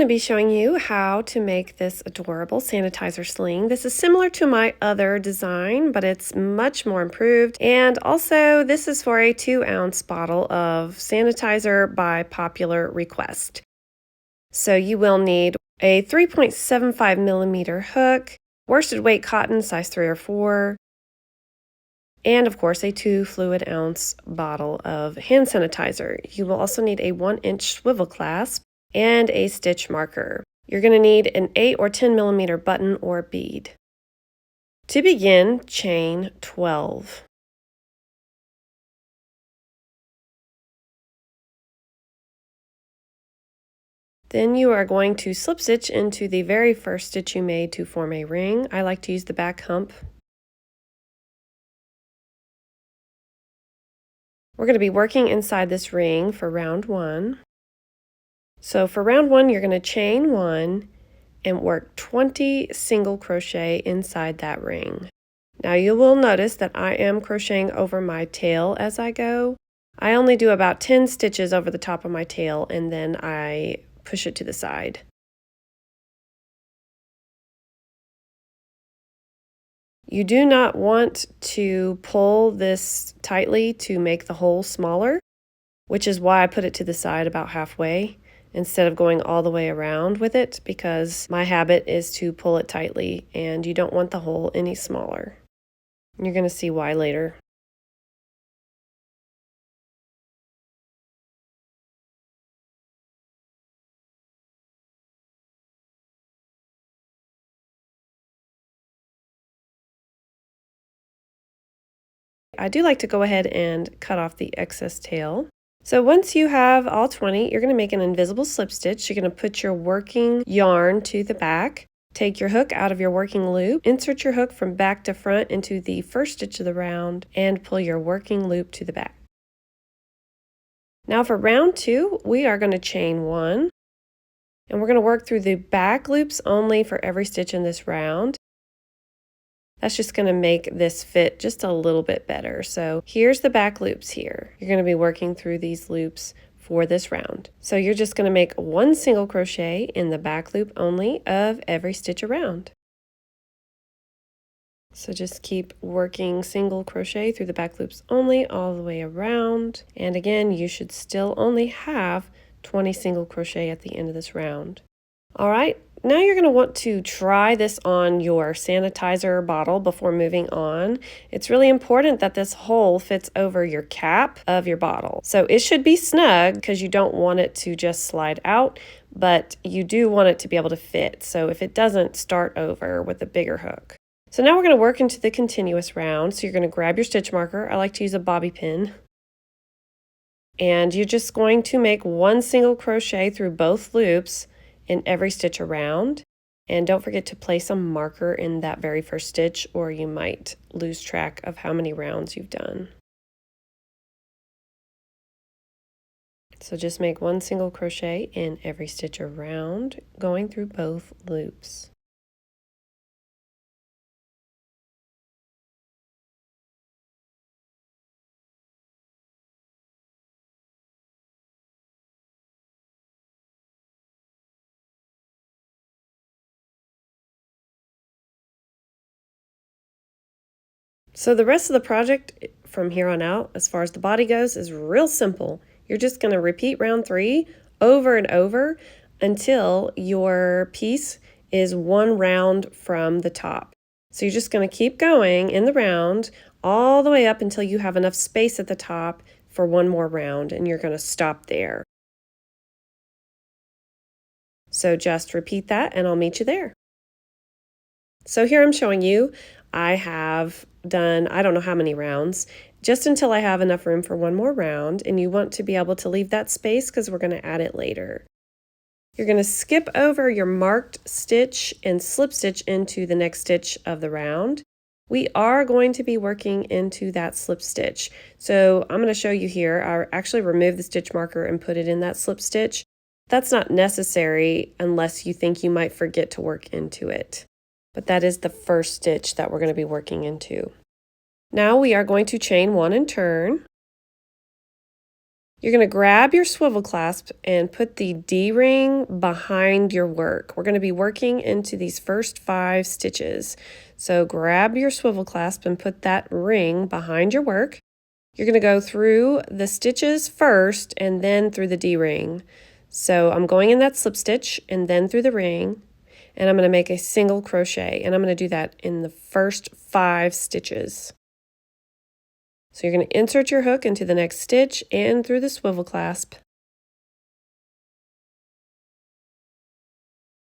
be showing you how to make this adorable sanitizer sling. This is similar to my other design, but it's much more improved. And also, this is for a 2-ounce bottle of sanitizer by popular request. So you will need a 3.75 millimeter hook, worsted weight cotton, size 3 or 4, and of course a 2 fluid ounce bottle of hand sanitizer. You will also need a 1-inch swivel clasp and a stitch marker. You're going to need an 8 or 10 millimeter button or bead. To begin, chain 12. Then you are going to slip stitch into the very first stitch you made to form a ring. I like to use the back hump. We're going to be working inside this ring for round 1. So for round 1, you're going to chain 1 and work 20 single crochet inside that ring. Now you will notice that I am crocheting over my tail as I go. I only do about 10 stitches over the top of my tail and then I push it to the side. You do not want to pull this tightly to make the hole smaller, which is why I put it to the side about halfway instead of going all the way around with it, because my habit is to pull it tightly and you don't want the hole any smaller. You're going to see why later. I do like to go ahead and cut off the excess tail. So once you have all 20, you're going to make an invisible slip stitch. You're going to put your working yarn to the back. Take your hook out of your working loop, insert your hook from back to front into the first stitch of the round, and pull your working loop to the back. Now for round 2, we are going to chain 1, and we're going to work through the back loops only for every stitch in this round. That's just going to make this fit just a little bit better. So here's the back loops here. You're going to be working through these loops for this round. So you're just going to make 1 single crochet in the back loop only of every stitch around. So just keep working single crochet through the back loops only all the way around. And again, you should still only have 20 single crochet at the end of this round. All right, now you're going to want to try this on your sanitizer bottle before moving on. It's really important that this hole fits over your cap of your bottle. So it should be snug because you don't want it to just slide out, but you do want it to be able to fit. So if it doesn't, start over with a bigger hook. So now we're going to work into the continuous round. So you're going to grab your stitch marker. I like to use a bobby pin. And you're just going to make 1 single crochet through both loops in every stitch around, and don't forget to place a marker in that very first stitch or you might lose track of how many rounds you've done. So just make 1 single crochet in every stitch around, going through both loops. So the rest of the project from here on out, as far as the body goes, is real simple. You're just going to repeat round 3 over and over until your piece is 1 round from the top. So you're just going to keep going in the round all the way up until you have enough space at the top for 1 more round, and you're going to stop there. So just repeat that and I'll meet you there. So here I'm showing you, I have done, I don't know how many rounds, just until I have enough room for 1 more round, and you want to be able to leave that space because we're going to add it later. You're going to skip over your marked stitch and slip stitch into the next stitch of the round. We are going to be working into that slip stitch. So I'm going to show you here, I actually removed the stitch marker and put it in that slip stitch. That's not necessary unless you think you might forget to work into it. But that is the first stitch that we're going to be working into. Now we are going to chain 1 and turn. You're going to grab your swivel clasp and put the D-ring behind your work. We're going to be working into these first 5 stitches. So grab your swivel clasp and put that ring behind your work. You're going to go through the stitches first and then through the D-ring. So I'm going in that slip stitch and then through the ring, and I'm going to make a single crochet, and I'm going to do that in the first 5 stitches. So you're going to insert your hook into the next stitch and through the swivel clasp.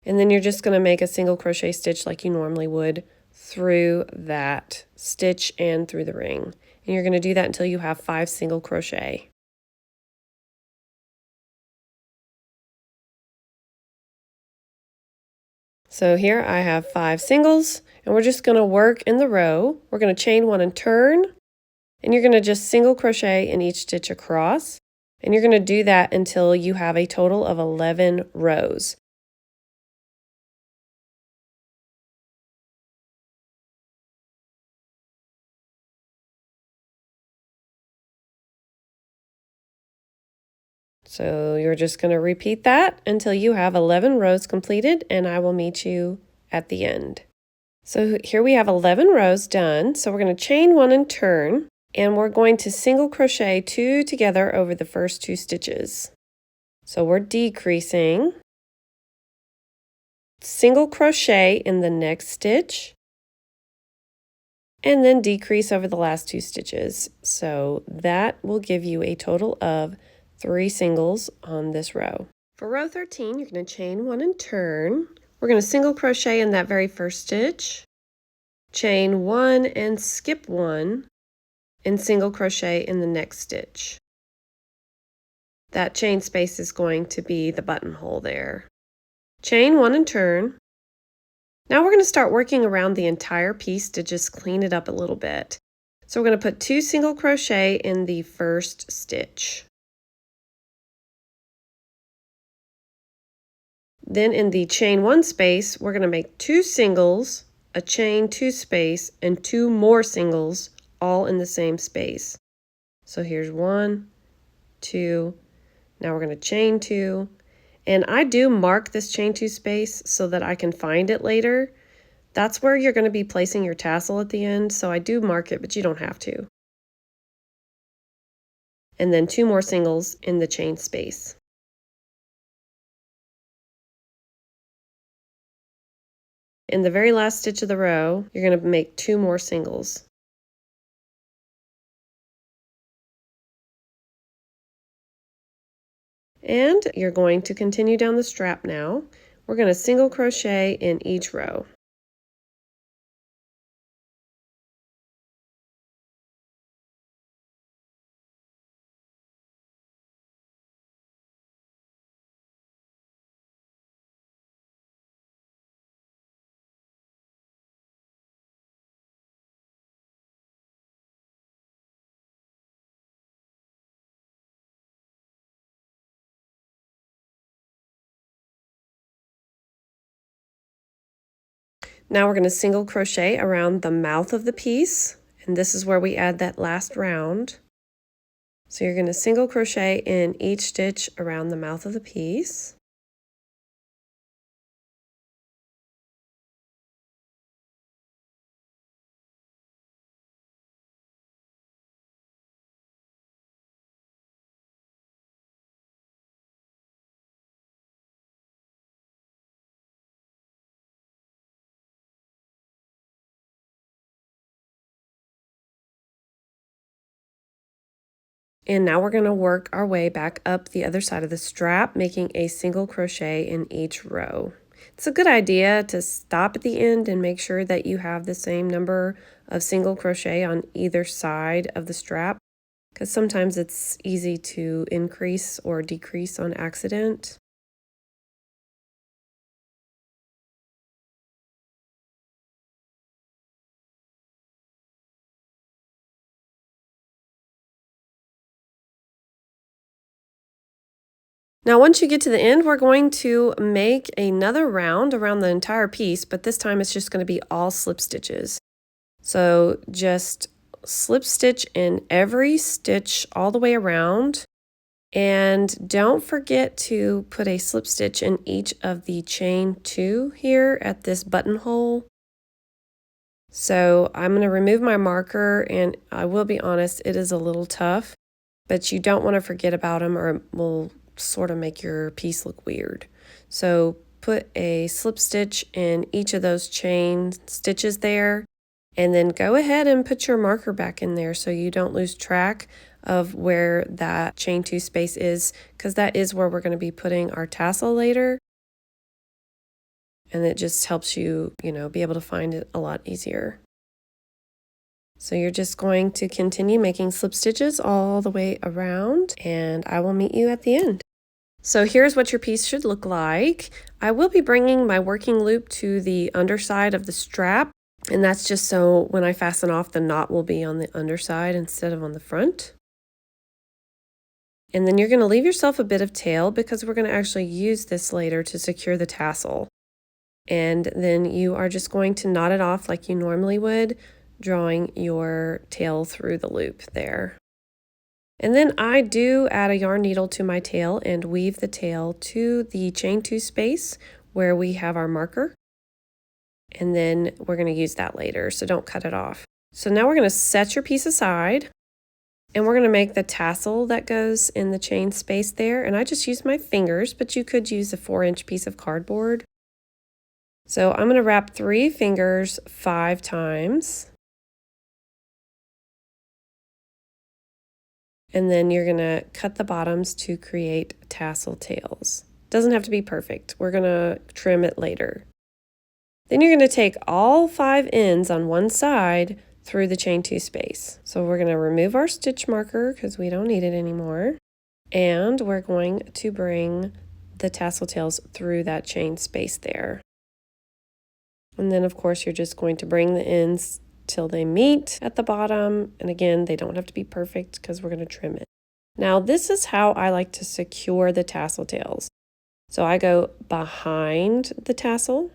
And then you're just going to make a single crochet stitch like you normally would through that stitch and through the ring. And you're going to do that until you have 5 single crochet. So here I have 5 singles, and we're just going to work in the row. We're going to chain 1 and turn, and you're going to just single crochet in each stitch across, and you're going to do that until you have a total of 11 rows. So you're just going to repeat that until you have 11 rows completed, and I will meet you at the end. So here we have 11 rows done. So we're going to chain 1 and turn, and we're going to single crochet 2 together over the first 2 stitches. So we're decreasing, single crochet in the next stitch, and then decrease over the last 2 stitches. So that will give you a total of 3 singles on this row. For row 13, you're going to chain 1 and turn. We're going to single crochet in that very first stitch, chain 1 and skip 1, and single crochet in the next stitch. That chain space is going to be the buttonhole there. Chain 1 and turn. Now we're going to start working around the entire piece to just clean it up a little bit. So we're going to put 2 single crochet in the first stitch. Then in the chain 1 space, we're going to make 2 singles, a chain 2 space, and 2 more singles, all in the same space. So here's 1, 2, now we're going to chain 2, and I do mark this chain 2 space so that I can find it later. That's where you're going to be placing your tassel at the end, so I do mark it, but you don't have to. And then 2 more singles in the chain space. In the very last stitch of the row, you're going to make 2 more singles. And you're going to continue down the strap now. We're going to single crochet in each row. Now we're going to single crochet around the mouth of the piece, and this is where we add that last round. So you're going to single crochet in each stitch around the mouth of the piece. And now we're going to work our way back up the other side of the strap, making a single crochet in each row. It's a good idea to stop at the end and make sure that you have the same number of single crochet on either side of the strap, because sometimes it's easy to increase or decrease on accident. Now once you get to the end, we're going to make another round around the entire piece, but this time it's just going to be all slip stitches. So just slip stitch in every stitch all the way around, And don't forget to put a slip stitch in each of the chain 2 here at this buttonhole. So I'm going to remove my marker, and I will be honest, it is a little tough, but you don't want to forget about them or it will sort of make your piece look weird. So put a slip stitch in each of those chain stitches there, and then go ahead and put your marker back in there so you don't lose track of where that chain 2 space is, because that is where we're going to be putting our tassel later. And it just helps you, be able to find it a lot easier. So you're just going to continue making slip stitches all the way around, and I will meet you at the end. So here's what your piece should look like. I will be bringing my working loop to the underside of the strap, and that's just so when I fasten off, the knot will be on the underside instead of on the front. And then you're going to leave yourself a bit of tail because we're going to actually use this later to secure the tassel. And then you are just going to knot it off like you normally would, drawing your tail through the loop there. And then I do add a yarn needle to my tail and weave the tail to the chain 2 space where we have our marker. And then we're going to use that later, so don't cut it off. So now we're going to set your piece aside, and we're going to make the tassel that goes in the chain space there. And I just use my fingers, but you could use a 4-inch piece of cardboard. So I'm going to wrap 3 fingers 5 times. And then you're going to cut the bottoms to create tassel tails. Doesn't have to be perfect. We're going to trim it later. Then you're going to take all 5 ends on one side through the chain 2 space. So we're going to remove our stitch marker because we don't need it anymore. And we're going to bring the tassel tails through that chain space there. And then of course you're just going to bring the ends till they meet at the bottom. And again, they don't have to be perfect because we're going to trim it. Now this is how I like to secure the tassel tails. So I go behind the tassel,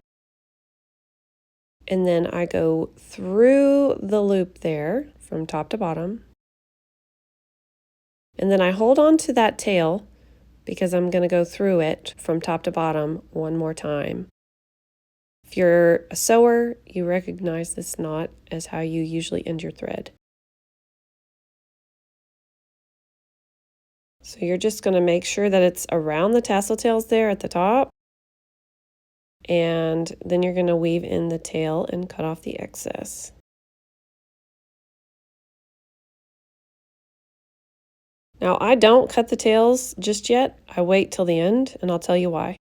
and then I go through the loop there from top to bottom. And then I hold on to that tail because I'm going to go through it from top to bottom one more time. If you're a sewer, you recognize this knot as how you usually end your thread. So you're just going to make sure that it's around the tassel tails there at the top. And then you're going to weave in the tail and cut off the excess. Now I don't cut the tails just yet. I wait till the end, and I'll tell you why.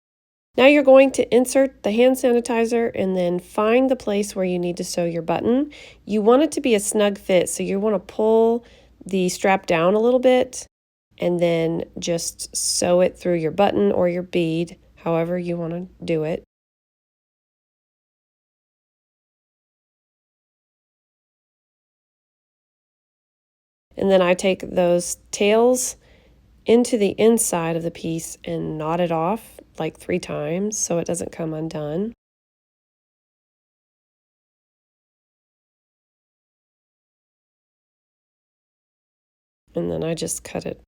Now you're going to insert the hand sanitizer and then find the place where you need to sew your button. You want it to be a snug fit, so you want to pull the strap down a little bit and then just sew it through your button or your bead, however you want to do it. And then I take those tails into the inside of the piece and knot it off like 3 times so it doesn't come undone. And then I just cut it.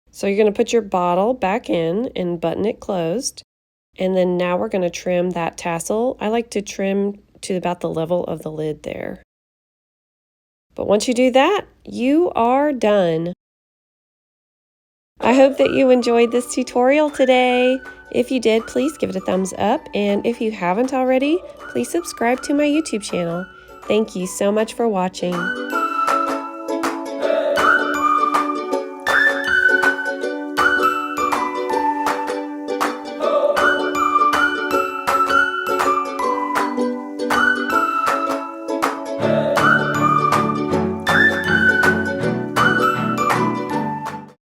So you're going to put your bottle back in and button it closed. And then now we're going to trim that tassel. I like to trim to about the level of the lid there. But once you do that, you are done. I hope that you enjoyed this tutorial today. If you did, please give it a thumbs up. And if you haven't already, please subscribe to my YouTube channel. Thank you so much for watching.